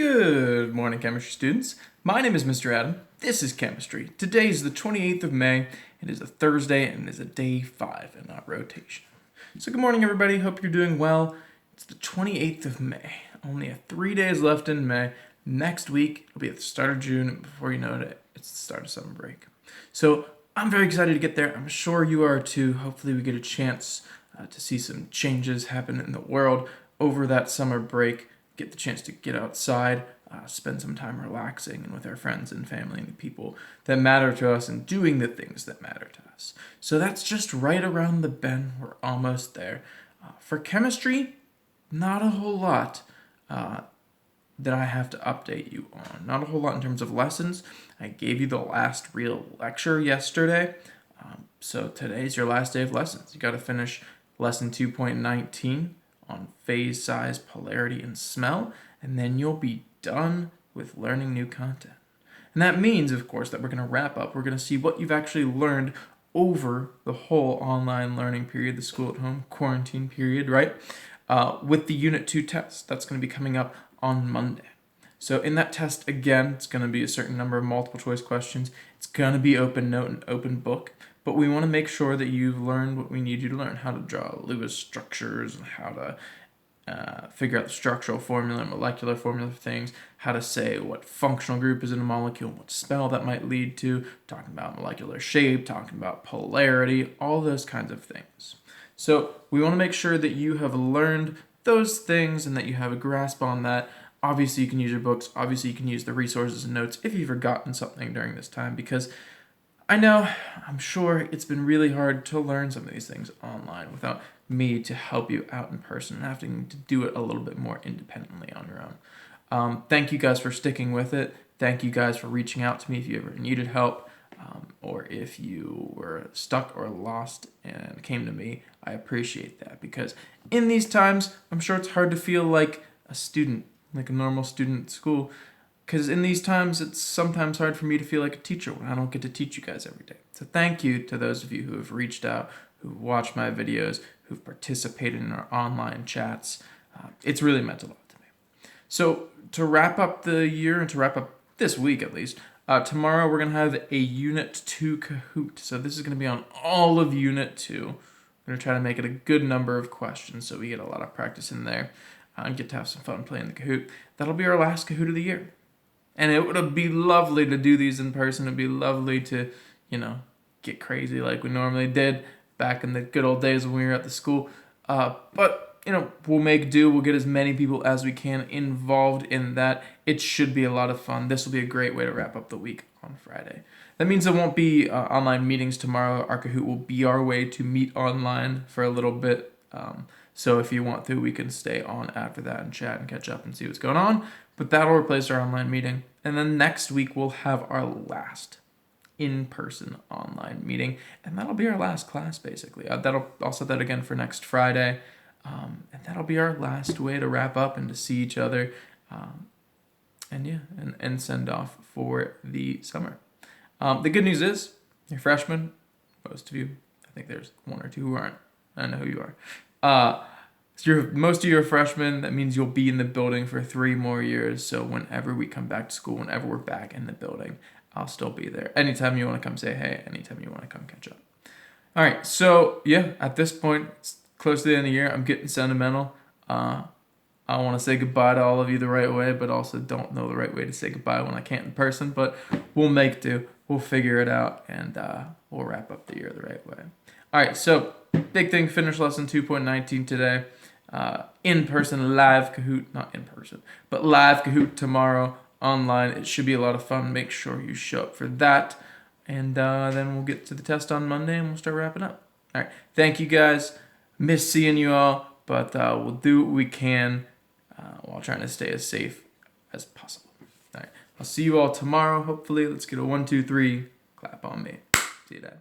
Good morning, chemistry students. My name is Mr. Adam. This is chemistry. Today is the 28th of May. It is a Thursday and it is a day 5 in our rotation. So good morning, everybody. Hope you're doing well. It's the 28th of May. Only 3 days left in May. Next week, it'll be at the start of June. And before you know it, it's the start of summer break. So I'm very excited to get there. I'm sure you are too. Hopefully we get a chance to see some changes happen in the world over that summer break. Get the chance to get outside, spend some time relaxing and with our friends and family and the people that matter to us and doing the things that matter to us. So that's just right around the bend. We're almost there. For chemistry, not a whole lot that I have to update you on. Not a whole lot in terms of lessons. I gave you the last real lecture yesterday. So today's your last day of lessons. You got to finish lesson 2.19 on phase, size, polarity, and smell, and then you'll be done with learning new content. And that means, of course, that we're going to wrap up. We're going to see what you've actually learned over the whole online learning period, the school at home quarantine period, right? With the Unit 2 test. That's going to be coming up on Monday. So in that test, again, it's going to be a certain number of multiple choice questions. It's going to be open note and open book. But we want to make sure that you've learned what we need you to learn, how to draw Lewis structures and how to figure out the structural formula and molecular formula for things, how to say what functional group is in a molecule, what spell that might lead to, talking about molecular shape, talking about polarity, all those kinds of things. So we want to make sure that you have learned those things and that you have a grasp on that. Obviously, you can use your books. Obviously, you can use the resources and notes if you've forgotten something during this time, because I'm sure it's been really hard to learn some of these things online without me to help you out in person and having to do it a little bit more independently on your own. Thank you guys for sticking with it. Thank you guys for reaching out to me if you ever needed help, or if you were stuck or lost and came to me. I appreciate that, because in these times, I'm sure it's hard to feel like a student, like a normal student at school. Because in these times, it's sometimes hard for me to feel like a teacher when I don't get to teach you guys every day. So thank you to those of you who have reached out, who've watched my videos, who've participated in our online chats. It's really meant a lot to me. So to wrap up the year and to wrap up this week at least, tomorrow we're going to have a Unit 2 Kahoot. So this is going to be on all of Unit 2. We're going to try to make it a good number of questions so we get a lot of practice in there and get to have some fun playing the Kahoot. That'll be our last Kahoot of the year. And it would be lovely to do these in person. It'd be lovely to, get crazy like we normally did back in the good old days when we were at the school. But we'll make do. We'll get as many people as we can involved in that. It should be a lot of fun. This will be a great way to wrap up the week on Friday. That means there won't be online meetings tomorrow. Our Kahoot will be our way to meet online for a little bit. So if you want to, we can stay on after that and chat and catch up and see what's going on. But that'll replace our online meeting. And then next week, we'll have our last in-person online meeting. And that'll be our last class, basically. I'll set that again for next Friday. And that'll be our last way to wrap up and to see each other. And send off for the summer. The good news is, you're freshmen. Most of you. I think there's one or two who aren't. I know who you are. Most of you are freshmen. That means you'll be in the building for 3 more years. So whenever we come back to school, whenever we're back in the building, I'll still be there. Anytime you want to come say hey, anytime you want to come catch up. All right. So yeah, at this point, it's close to the end of the year. I'm getting sentimental. I want to say goodbye to all of you the right way, but also don't know the right way to say goodbye when I can't in person. But we'll make do. We'll figure it out, and we'll wrap up the year the right way. All right. So big thing, finish lesson 2.19 today. In-person live Kahoot, not in person, but live Kahoot tomorrow online. It should be a lot of fun. Make sure you show up for that. And then we'll get to the test on Monday and we'll start wrapping up. All right. Thank you guys. Miss seeing you all, but we'll do what we can while trying to stay as safe as possible. All right. I'll see you all tomorrow, hopefully. Let's get a 1, 2, 3. Clap on me. See you then.